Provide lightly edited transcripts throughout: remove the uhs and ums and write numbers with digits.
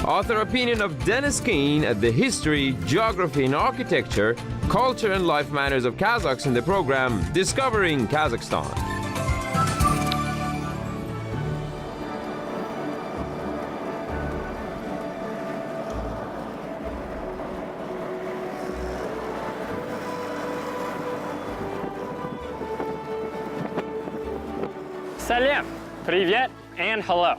Author opinion of Dennis Kin at the history, geography and architecture, culture and life manners of Kazakhs in the program Discovering Kazakhstan. Salam, привет, and hello.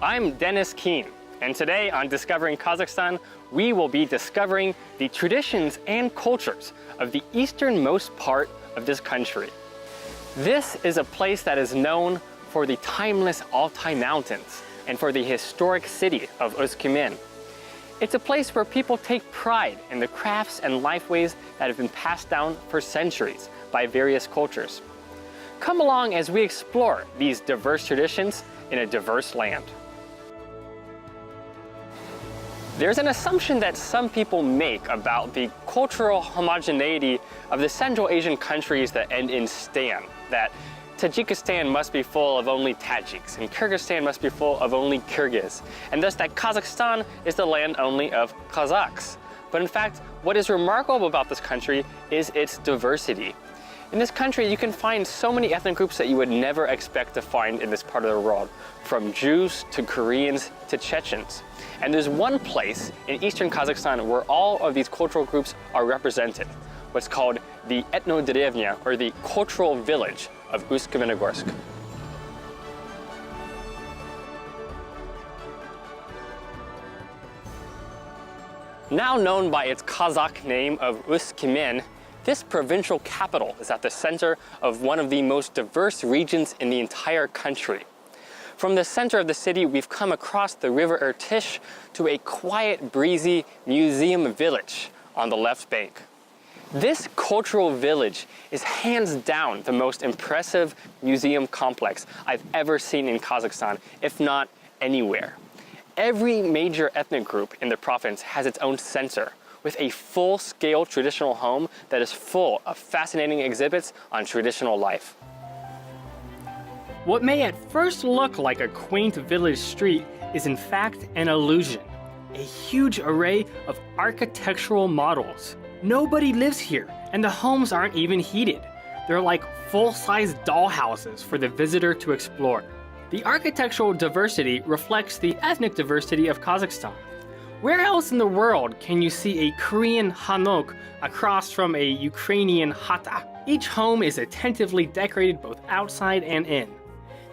I'm Dennis Kin, and today on Discovering Kazakhstan, we will be discovering the traditions and cultures of the easternmost part of this country. This is a place that is known for the timeless Altai Mountains and for the historic city of Uskmin. It's a place where people take pride in the crafts and lifeways that have been passed down for centuries by various cultures. Come along as we explore these diverse traditions in a diverse land. There's an assumption that some people make about the cultural homogeneity of the Central Asian countries that end in stan, that Tajikistan must be full of only Tajiks, and Kyrgyzstan must be full of only Kyrgyz, and thus that Kazakhstan is the land only of Kazakhs. But in fact, what is remarkable about this country is its diversity. In this country, you can find so many ethnic groups that you would never expect to find in this part of the world, from Jews to Koreans to Chechens. And there's one place in eastern Kazakhstan where all of these cultural groups are represented, what's called the Etno-Derevnya, or the cultural village of Usk-Kamenogorsk. Now known by its Kazakh name of Uskmin, this provincial capital is at the center of one of the most diverse regions in the entire country. From the center of the city, we've come across the river Irtysh to a quiet, breezy museum village on the left bank. This cultural village is hands down the most impressive museum complex I've ever seen in Kazakhstan, if not anywhere. Every major ethnic group in the province has its own center, with a full-scale traditional home that is full of fascinating exhibits on traditional life. What may at first look like a quaint village street is in fact an illusion. A huge array of architectural models. Nobody lives here, and the homes aren't even heated. They're like full-size dollhouses for the visitor to explore. The architectural diversity reflects the ethnic diversity of Kazakhstan. Where else in the world can you see a Korean hanok across from a Ukrainian chata? Each home is attentively decorated both outside and in.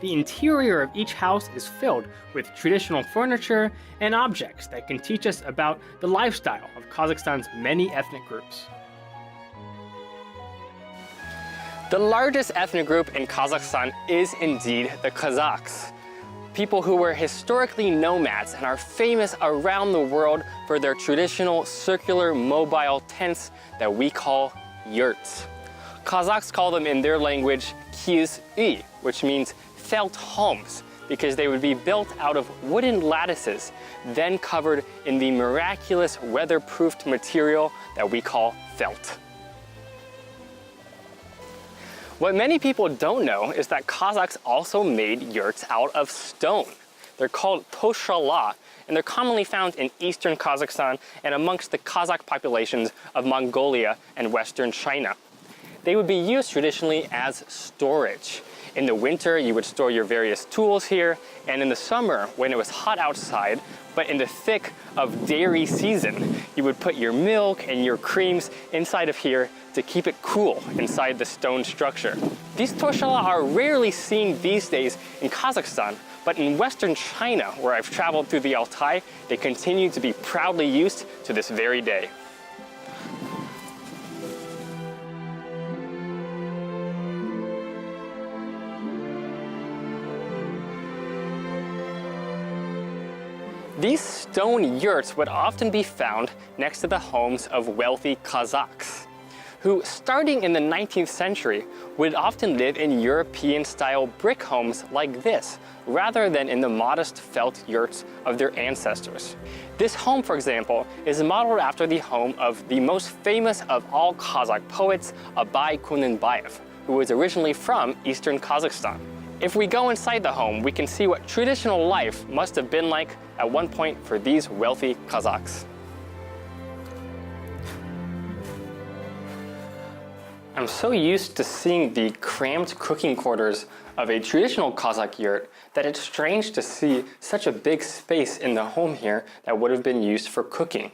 The interior of each house is filled with traditional furniture and objects that can teach us about the lifestyle of Kazakhstan's many ethnic groups. The largest ethnic group in Kazakhstan is indeed the Kazakhs. People who were historically nomads and are famous around the world for their traditional circular mobile tents that we call yurts. Kazakhs call them in their language kiz-uy, which means felt homes, because they would be built out of wooden lattices, then covered in the miraculous weatherproofed material that we call felt. What many people don't know is that Kazakhs also made yurts out of stone. They're called toshala, and they're commonly found in eastern Kazakhstan and amongst the Kazakh populations of Mongolia and western China. They would be used traditionally as storage. In the winter, you would store your various tools here, and in the summer, when it was hot outside, but in the thick of dairy season, you would put your milk and your creams inside of here to keep it cool inside the stone structure. These toshala are rarely seen these days in Kazakhstan, but in western China, where I've traveled through the Altai, they continue to be proudly used to this very day. These stone yurts would often be found next to the homes of wealthy Kazakhs, who, starting in the 19th century, would often live in European-style brick homes like this, rather than in the modest felt yurts of their ancestors. This home, for example, is modeled after the home of the most famous of all Kazakh poets, Abay Kunanbayev, who was originally from eastern Kazakhstan. If we go inside the home, we can see what traditional life must have been like at one point for these wealthy Kazakhs. I'm so used to seeing the cramped cooking quarters of a traditional Kazakh yurt that it's strange to see such a big space in the home here that would have been used for cooking.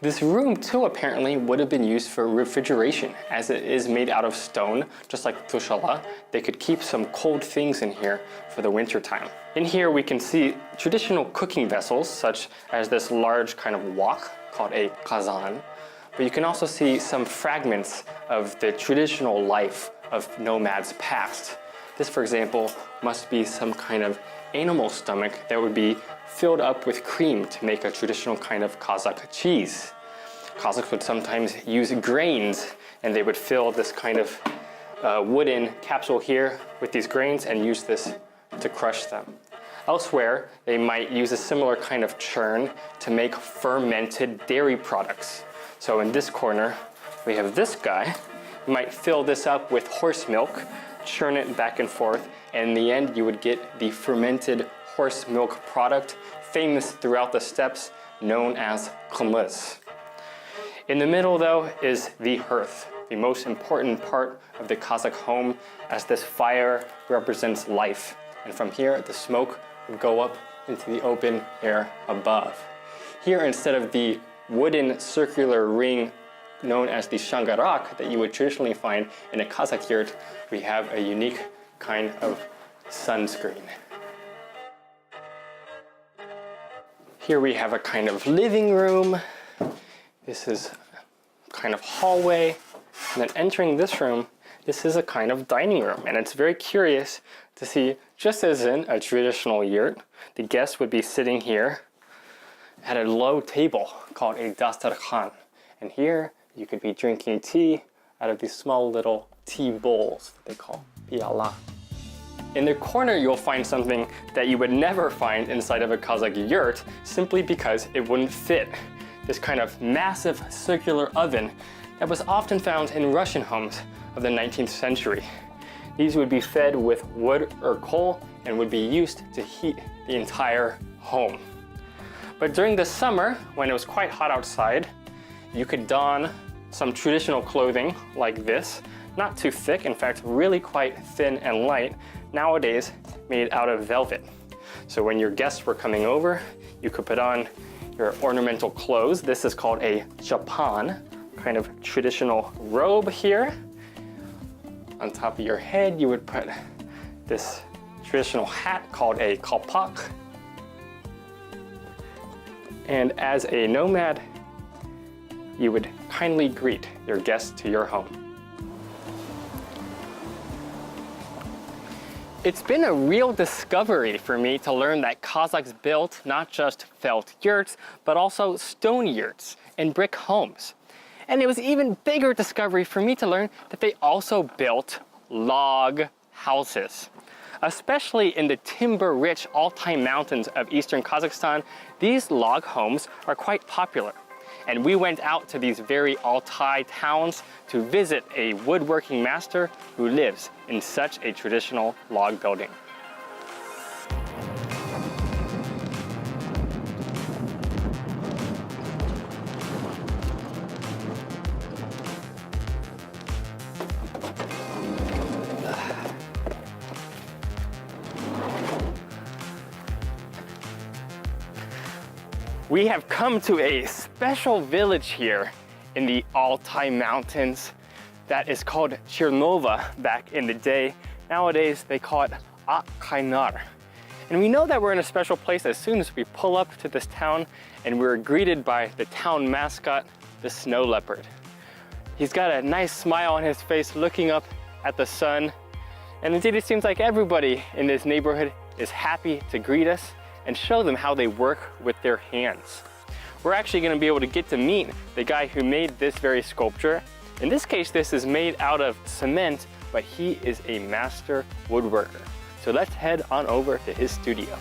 This room too apparently would have been used for refrigeration, as it is made out of stone, just like tushala. They could keep some cold things in here for the winter time. In here we can see traditional cooking vessels, such as this large kind of wok called a kazan. But you can also see some fragments of the traditional life of nomads past. This, for example, must be some kind of animal stomach that would be filled up with cream to make a traditional kind of Kazakh cheese. Kazakhs would sometimes use grains, and they would fill this kind of wooden capsule here with these grains and use this to crush them. Elsewhere, they might use a similar kind of churn to make fermented dairy products. So in this corner, we have this guy. You might fill this up with horse milk, churn it back and forth, and in the end you would get the fermented horse milk product, famous throughout the steppes, known as kumuz. In the middle though is the hearth, the most important part of the Kazakh home, as this fire represents life. And from here, the smoke would go up into the open air above. Here, instead of the wooden circular ring known as the shangarak that you would traditionally find in a Kazakh yurt, we have a unique kind of sunscreen. Here we have a kind of living room. This is a kind of hallway. And then entering this room, this is a kind of dining room. And it's very curious to see, just as in a traditional yurt, the guests would be sitting here at a low table called a dastarkhan. And here you could be drinking tea out of these small little tea bowls that they call piala. In the corner, you'll find something that you would never find inside of a Kazakh yurt simply because it wouldn't fit. This kind of massive circular oven that was often found in Russian homes of the 19th century. These would be fed with wood or coal and would be used to heat the entire home. But during the summer, when it was quite hot outside, you could don some traditional clothing like this, not too thick, in fact, really quite thin and light, nowadays made out of velvet. So when your guests were coming over, you could put on your ornamental clothes. This is called a chapan, kind of traditional robe here. On top of your head, you would put this traditional hat called a kalpak. And as a nomad, you would kindly greet your guests to your home. It's been a real discovery for me to learn that Kazakhs built not just felt yurts, but also stone yurts and brick homes. And it was even bigger discovery for me to learn that they also built log houses. Especially in the timber-rich Altai mountains of eastern Kazakhstan, these log homes are quite popular. And we went out to these very Altai towns to visit a woodworking master who lives in such a traditional log building. We have come to a special village here in the Altai Mountains that is called Chernova back in the day. Nowadays, they call it Akhainar. And we know that we're in a special place as soon as we pull up to this town and we're greeted by the town mascot, the snow leopard. He's got a nice smile on his face looking up at the sun. And indeed, it seems like everybody in this neighborhood is happy to greet us and show them how they work with their hands. We're actually going to be able to get to meet the guy who made this very sculpture. In this case, this is made out of cement, but he is a master woodworker. So let's head on over to his studio.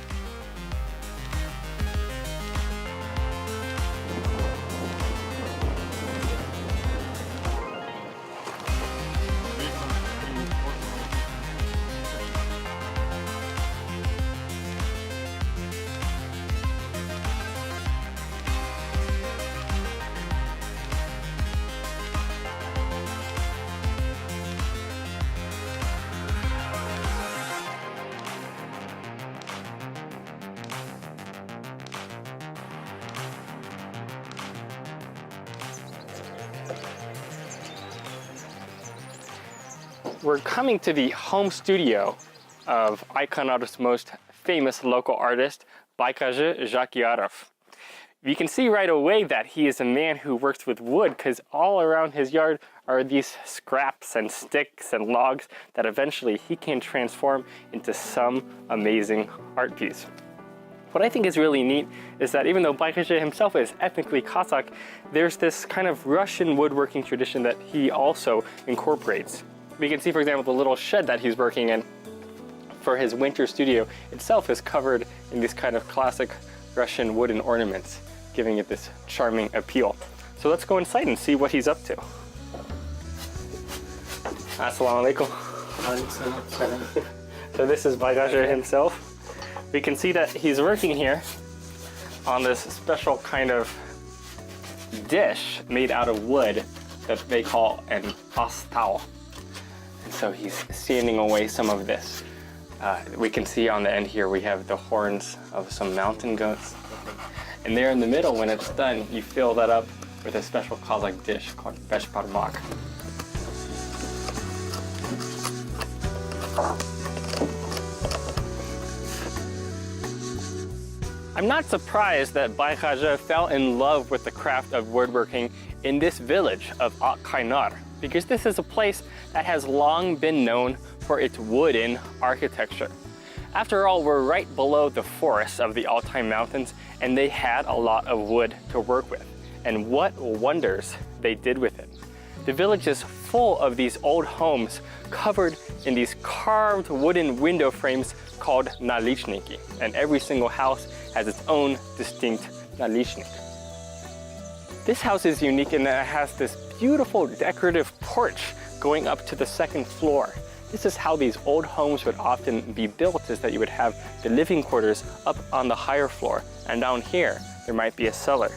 We're coming to the home studio of Aykanar's most famous local artist, Baykazh Zhakyarov. You can see right away that he is a man who works with wood, because all around his yard are these scraps and sticks and logs that eventually he can transform into some amazing art piece. What I think is really neat is that even though Baykazh himself is ethnically Kazakh, there's this kind of Russian woodworking tradition that he also incorporates. We can see, for example, the little shed that he's working in for his winter studio itself is covered in these kind of classic Russian wooden ornaments, giving it this charming appeal. So let's go inside and see what he's up to. Assalamu alaikum. So this is Baykazh himself. We can see that he's working here on this special kind of dish made out of wood that they call an astao. And so he's sanding away some of this. We can see on the end here we have the horns of some mountain goats. And there in the middle, when it's done, you fill that up with a special Kazakh dish called beshparmak. I'm not surprised that Baykazh fell in love with the craft of woodworking in this village of Akkaynar, because this is a place that has long been known for its wooden architecture. After all, we're right below the forests of the Altai Mountains, and they had a lot of wood to work with. And what wonders they did with it. The village is full of these old homes covered in these carved wooden window frames called nalichniki, and every single house has its own distinct nalichnik. This house is unique in that it has this beautiful decorative porch going up to the second floor. This is how these old homes would often be built, is that you would have the living quarters up on the higher floor, and down here there might be a cellar.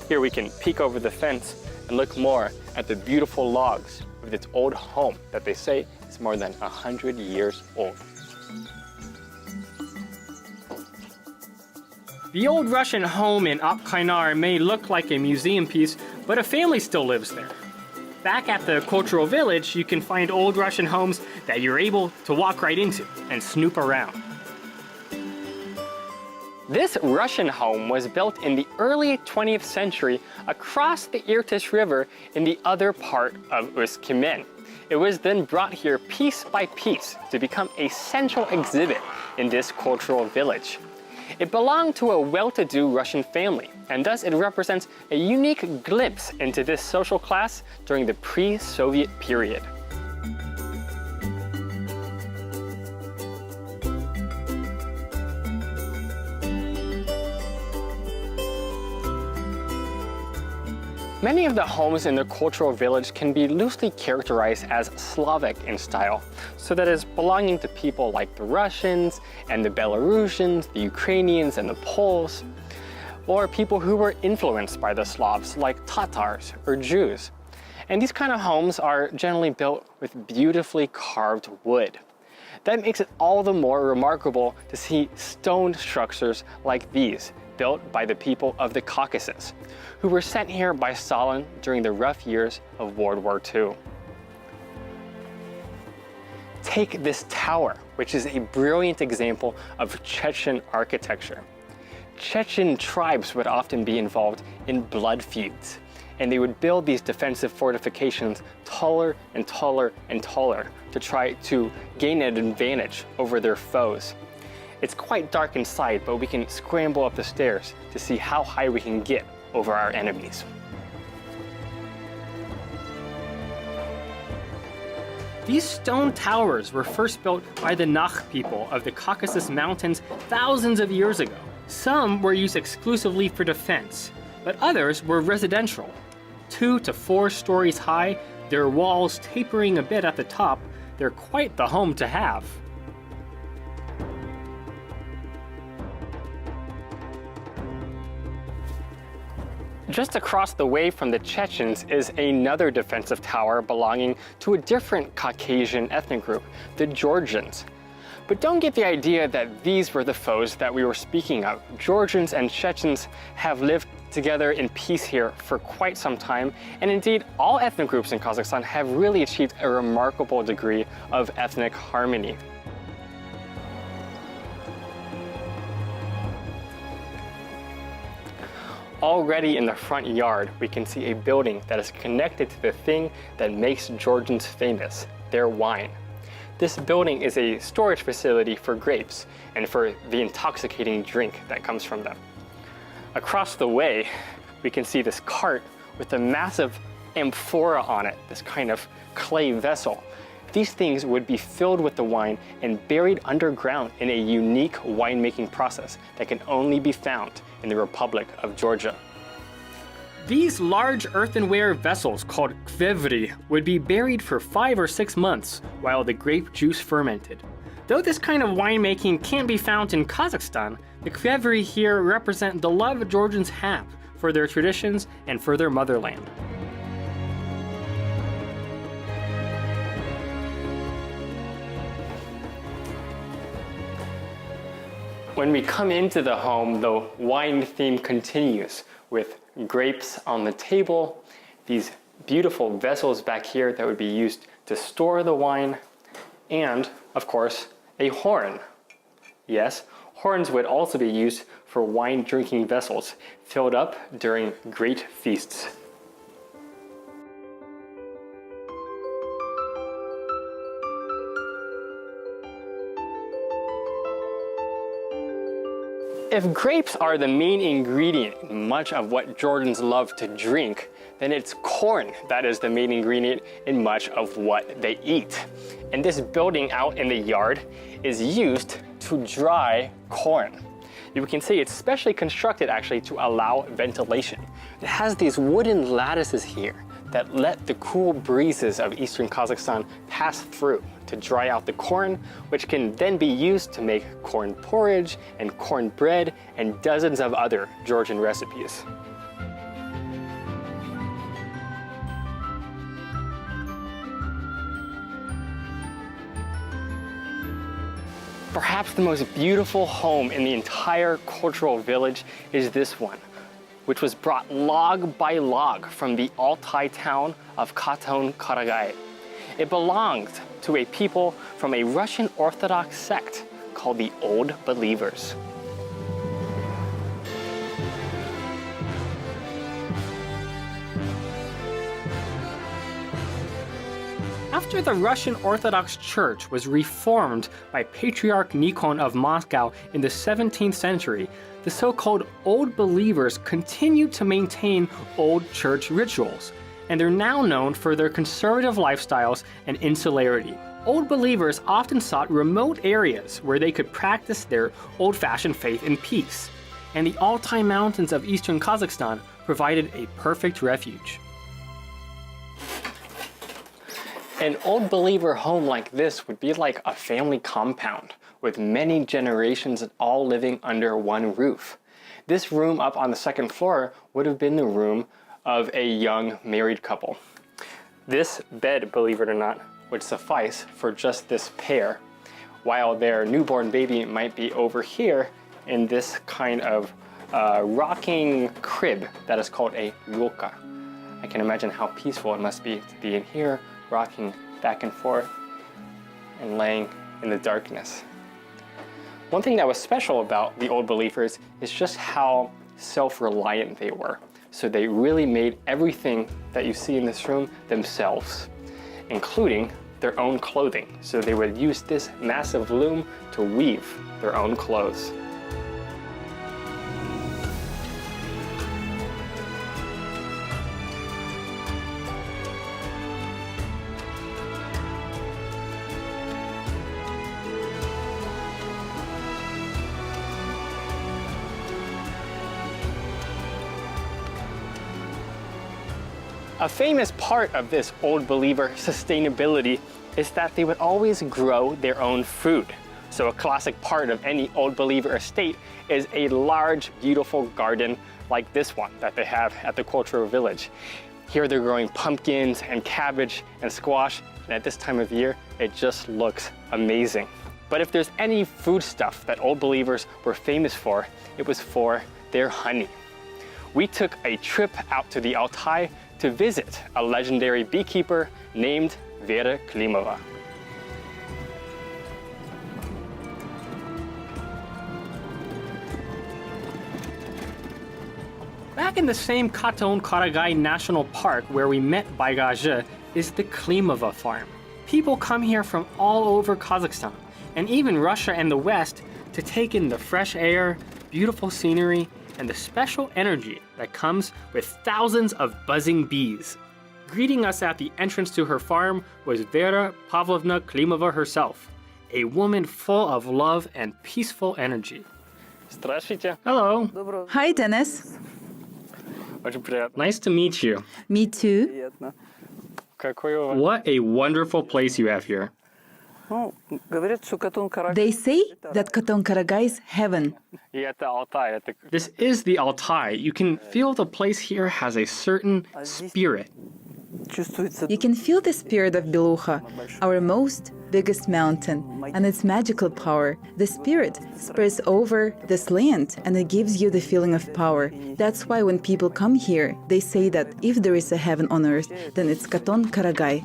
Here we can peek over the fence and look more at the beautiful logs of this old home that they say is more than 100 years old. The old Russian home in Akkaynar may look like a museum piece, but a family still lives there. Back at the cultural village, you can find old Russian homes that you're able to walk right into and snoop around. This Russian home was built in the early 20th century across the Irtysh River in the other part of Uskhimen. It was then brought here piece by piece to become a central exhibit in this cultural village. It belonged to a well-to-do Russian family, and thus it represents a unique glimpse into this social class during the pre-Soviet period. Many of the homes in the cultural village can be loosely characterized as Slavic in style, so that is belonging to people like the Russians and the Belarusians, the Ukrainians and the Poles, or people who were influenced by the Slavs like Tatars or Jews. And these kind of homes are generally built with beautifully carved wood. That makes it all the more remarkable to see stone structures like these, built by the people of the Caucasus, who were sent here by Stalin during the rough years of World War II. Take this tower, which is a brilliant example of Chechen architecture. Chechen tribes would often be involved in blood feuds, and they would build these defensive fortifications taller and taller and taller to try to gain an advantage over their foes. It's quite dark inside, but we can scramble up the stairs to see how high we can get over our enemies. These stone towers were first built by the Nakh people of the Caucasus Mountains thousands of years ago. Some were used exclusively for defense, but others were residential. 2 to 4 stories high, their walls tapering a bit at the top, they're quite the home to have. Just across the way from the Chechens is another defensive tower belonging to a different Caucasian ethnic group, the Georgians. But don't get the idea that these were the foes that we were speaking of. Georgians and Chechens have lived together in peace here for quite some time, and indeed all ethnic groups in Kazakhstan have really achieved a remarkable degree of ethnic harmony. Already in the front yard, we can see a building that is connected to the thing that makes Georgians famous, their wine. This building is a storage facility for grapes and for the intoxicating drink that comes from them. Across the way, we can see this cart with a massive amphora on it, this kind of clay vessel. These things would be filled with the wine and buried underground in a unique winemaking process that can only be found in the Republic of Georgia. These large earthenware vessels called kvevri would be buried for 5 or 6 months while the grape juice fermented. Though this kind of winemaking can't be found in Kazakhstan, the kvevri here represent the love Georgians have for their traditions and for their motherland. When we come into the home, the wine theme continues with grapes on the table, these beautiful vessels back here that would be used to store the wine, and, of course, a horn. Yes, horns would also be used for wine drinking vessels filled up during great feasts. If grapes are the main ingredient in much of what Georgians love to drink, then it's corn that is the main ingredient in much of what they eat. And this building out in the yard is used to dry corn. You can see it's specially constructed actually to allow ventilation. It has these wooden lattices here that let the cool breezes of eastern Kazakhstan pass through to dry out the corn, which can then be used to make corn porridge and corn bread and dozens of other Georgian recipes. Perhaps the most beautiful home in the entire cultural village is this one, which was brought log by log from the Altai town of Katon Karagay. It belonged to a people from a Russian Orthodox sect called the Old Believers. After the Russian Orthodox Church was reformed by Patriarch Nikon of Moscow in the 17th century, the so-called Old Believers continued to maintain old church rituals, and they're now known for their conservative lifestyles and insularity. Old Believers often sought remote areas where they could practice their old-fashioned faith in peace, and the Altai Mountains of eastern Kazakhstan provided a perfect refuge. An Old Believer home like this would be like a family compound, with many generations all living under one roof. This room up on the second floor would have been the room of a young married couple. This bed, believe it or not, would suffice for just this pair, while their newborn baby might be over here in this kind of rocking crib that is called a yulka. I can imagine how peaceful it must be to be in here, rocking back and forth and laying in the darkness. One thing that was special about the Old Believers is just how self-reliant they were. So they really made everything that you see in this room themselves, including their own clothing. So they would use this massive loom to weave their own clothes. A famous part of this Old Believer sustainability is that they would always grow their own food. So a classic part of any Old Believer estate is a large, beautiful garden like this one that they have at the cultural village. Here they're growing pumpkins and cabbage and squash, and at this time of year, it just looks amazing. But if there's any foodstuff that Old Believers were famous for, it was for their honey. We took a trip out to the Altai to visit a legendary beekeeper named Vera Klimova. Back in the same Katon-Karagay National Park where we met Baygazhi is the Klimova farm. People come here from all over Kazakhstan, and even Russia and the West, to take in the fresh air, beautiful scenery, and the special energy that comes with thousands of buzzing bees. Greeting us at the entrance to her farm was Vera Pavlovna Klimova herself, a woman full of love and peaceful energy. Здравствуйте. Hello. Hi, Dennis. Очень приятно. Nice to meet you. Me too. Приятно. Какой у вас? What a wonderful place you have here. They say that Katon-Karagay is heaven. И это Алтай, это... This is the Altai. You can feel the place here has a certain spirit. You can feel the spirit of Beluga, our most biggest mountain, and its magical power. The spirit spreads over this land, and it gives you the feeling of power. That's why when people come here, they say that if there is a heaven on earth, then it's Katon-Karagay.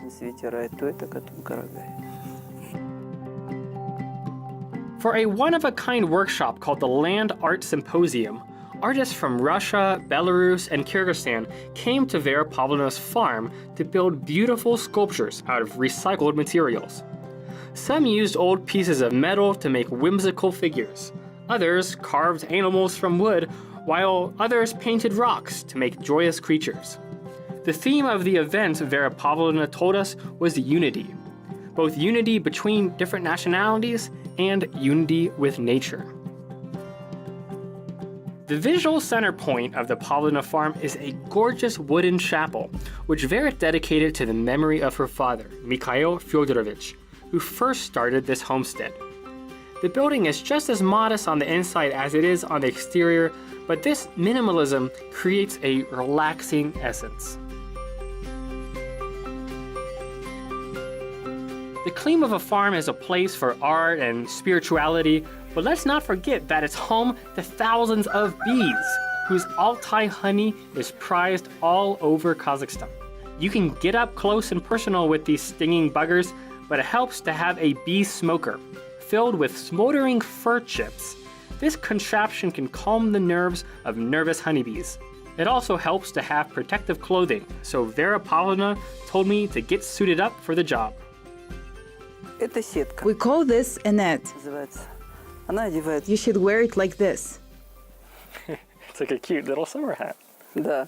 For a one-of-a-kind workshop called the Land Art Symposium, artists from Russia, Belarus, and Kyrgyzstan came to Vera Pavlovna's farm to build beautiful sculptures out of recycled materials. Some used old pieces of metal to make whimsical figures. Others carved animals from wood, while others painted rocks to make joyous creatures. The theme of the event, Vera Pavlovna told us, was unity. Both unity between different nationalities and unity with nature. The visual center point of the Pavlovna farm is a gorgeous wooden chapel, which Vera dedicated to the memory of her father, Mikhail Fyodorovich, who first started this homestead. The building is just as modest on the inside as it is on the exterior, but this minimalism creates a relaxing essence. The Klimova farm is a place for art and spirituality, but let's not forget that it's home to thousands of bees, whose Altai honey is prized all over Kazakhstan. You can get up close and personal with these stinging buggers, but it helps to have a bee smoker filled with smoldering fir chips. This contraption can calm the nerves of nervous honeybees. It also helps to have protective clothing, so Vera Pavlovna told me to get suited up for the job. We call this a net. You should wear it like this. It's like a cute little summer hat. Да.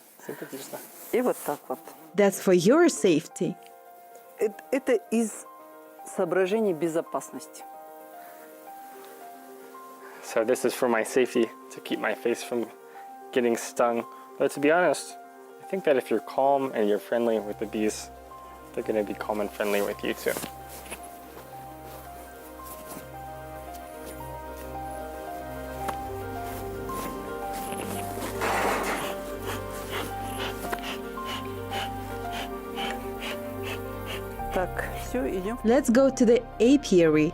И вот так вот. That's for your safety. Это из соображений безопасности. So this is for my safety, to keep my face from getting stung. But to be honest, I think that if you're calm and you're friendly with the bees, they're going to be calm and friendly with you too. Let's go to the apiary.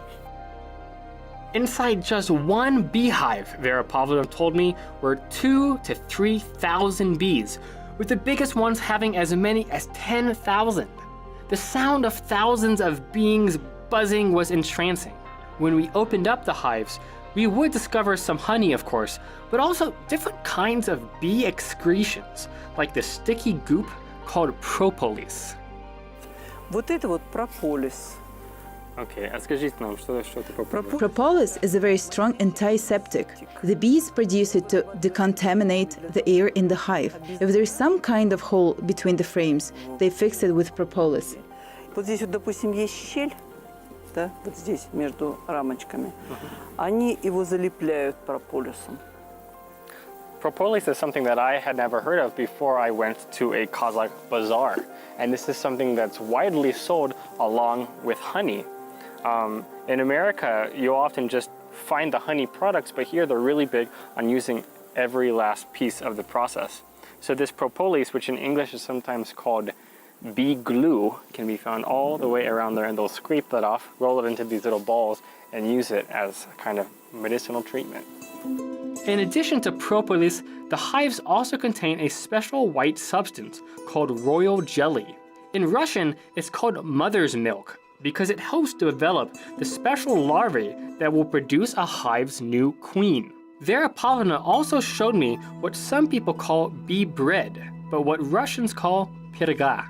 Inside just one beehive, Vera Pavlovna told me, were 2,000 to 3,000 bees, with the biggest ones having as many as 10,000. The sound of thousands of beings buzzing was entrancing. When we opened up the hives, we would discover some honey, of course, but also different kinds of bee excretions, like the sticky goop called propolis. Вот это вот прополис. Okay, расскажите нам, что это propolis? Propolis is a very strong antiseptic. The bees produce it to decontaminate the air in the hive. If there is some kind of hole between the frames, they fix it with propolis. Вот здесь вот, допустим, есть щель, да, вот здесь между рамочками. Они его залепляют прополисом. Propolis is something that I had never heard of before I went to a Kazakh bazaar. And this is something that's widely sold along with honey. In America, you'll often just find the honey products, but here they're really big on using every last piece of the process. So this propolis, which in English is sometimes called bee glue can be found all the way around there, and they'll scrape that off, roll it into these little balls, and use it as a kind of medicinal treatment. In addition to propolis, the hives also contain a special white substance called royal jelly. In Russian, it's called mother's milk because it helps to develop the special larvae that will produce a hive's new queen. Vera Pavlovna also showed me what some people call bee bread, but what Russians call pyroga.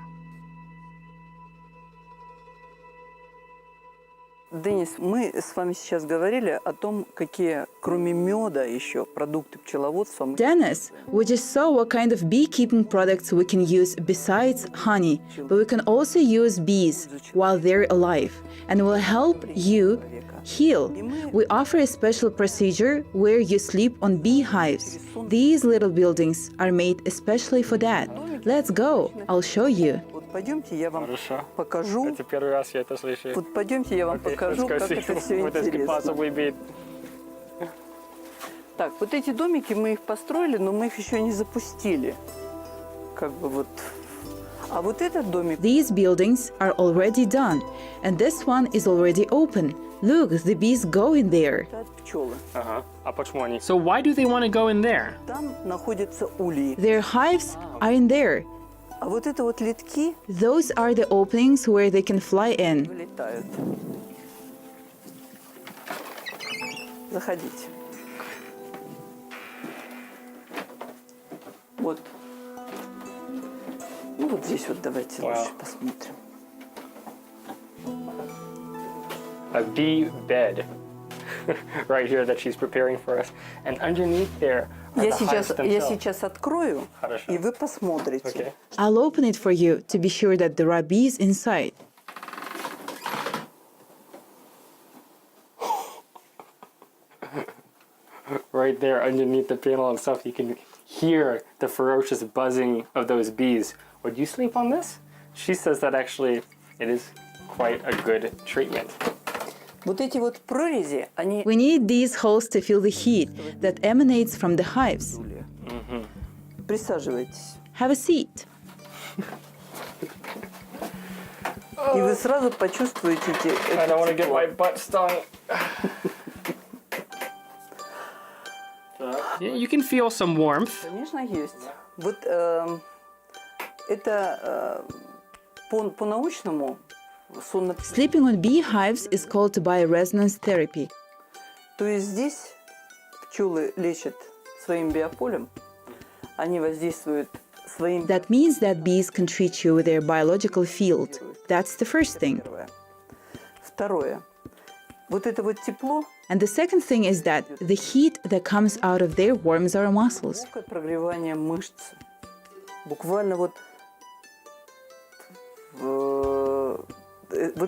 Денис, мы с вами сейчас говорили о том, какие, кроме меда, еще продукты пчеловодства. Dennis, we just saw what kind of beekeeping products we can use besides honey, but we can also use bees while they're alive, and will help you heal. We offer a special procedure where you sleep on beehives. These little buildings are made especially for that. Let's go, I'll show you. Пойдемте, я вам Хорошо. покажу. Это первый раз я это слышу. Вот пойдемте, я вам покажу, как это все интересно. Так, вот эти домики, мы их построили, но мы их еще не запустили. Как бы вот. А вот этот домик... These buildings are already done, and this one is already open. Look, the bees go in there. Это пчелы. Ага. А почему они? So why do they want to go in there? Там находятся ульи. Their hives are in there. А вот это вот литки Those are the openings where they can fly in. вылетают. Заходите. Вот. Ну вот здесь вот давайте лучше посмотрим. A bee bed right here that she's preparing for us. And underneath there are Я the hives сейчас themselves. открою, Хорошо. и вы посмотрите. Okay. I'll open it for you to be sure that there are bees inside. Right there underneath the panel and stuff, you can hear the ferocious buzzing of those bees. Would you sleep on this? She says that actually it is quite a good treatment. Вот эти вот прорези, они... We need these holes to feel the heat that emanates from the hives. Присаживайтесь. Have a seat. И вы сразу почувствуете I don't want to get my butt stung. You can feel some warmth. Конечно, есть. Вот это по-научному Sleeping on beehives is called bioresonance therapy. То есть здесь пчелы лечат своим биополем, они воздействуют своим... That means that bees can treat you with their biological field. That's the first thing. Второе. Вот это вот тепло... And the second thing is that the heat that comes out of their worms or muscles. Прогревание мышц. Буквально вот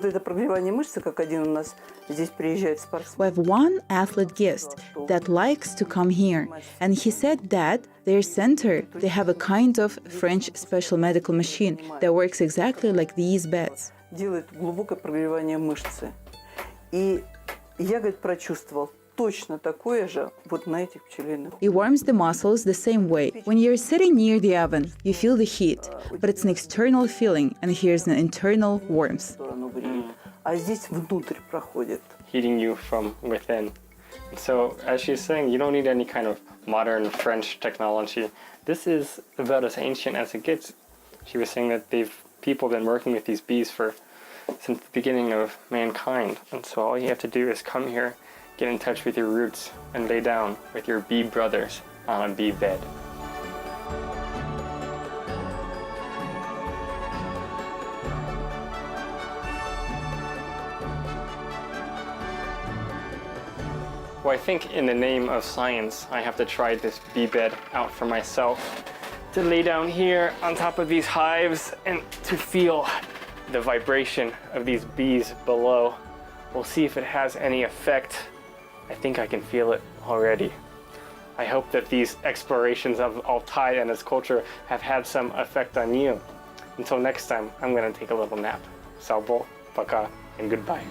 это прогревание мышцы, как один у нас здесь приезжает спортсмен. We have one athlete guest that likes to come here, and he said that their center, they have a kind of French special medical machine that works exactly like these beds. Делает глубокое прогревание мышцы. И я, говорит, прочувствовал точно такое же вот на этих пчелиных. It warms the muscles the same way. When you're sitting near the oven, you feel the heat, but it's an external feeling, and here's an internal warmth. А здесь внутрь проходит. Heating you from within. So, as she's saying, you don't need any kind of modern French technology. This is about as ancient as it gets. She was saying that people have been working with these bees since the beginning of mankind. And so all you have to do is come here, get in touch with your roots, and lay down with your bee brothers on a bee bed. Well, I think in the name of science, I have to try this bee bed out for myself. To lay down here on top of these hives and to feel the vibration of these bees below. We'll see if it has any effect. I think I can feel it already. I hope that these explorations of Altai and its culture have had some effect on you. Until next time, I'm going to take a little nap. Salbo, paka, and goodbye.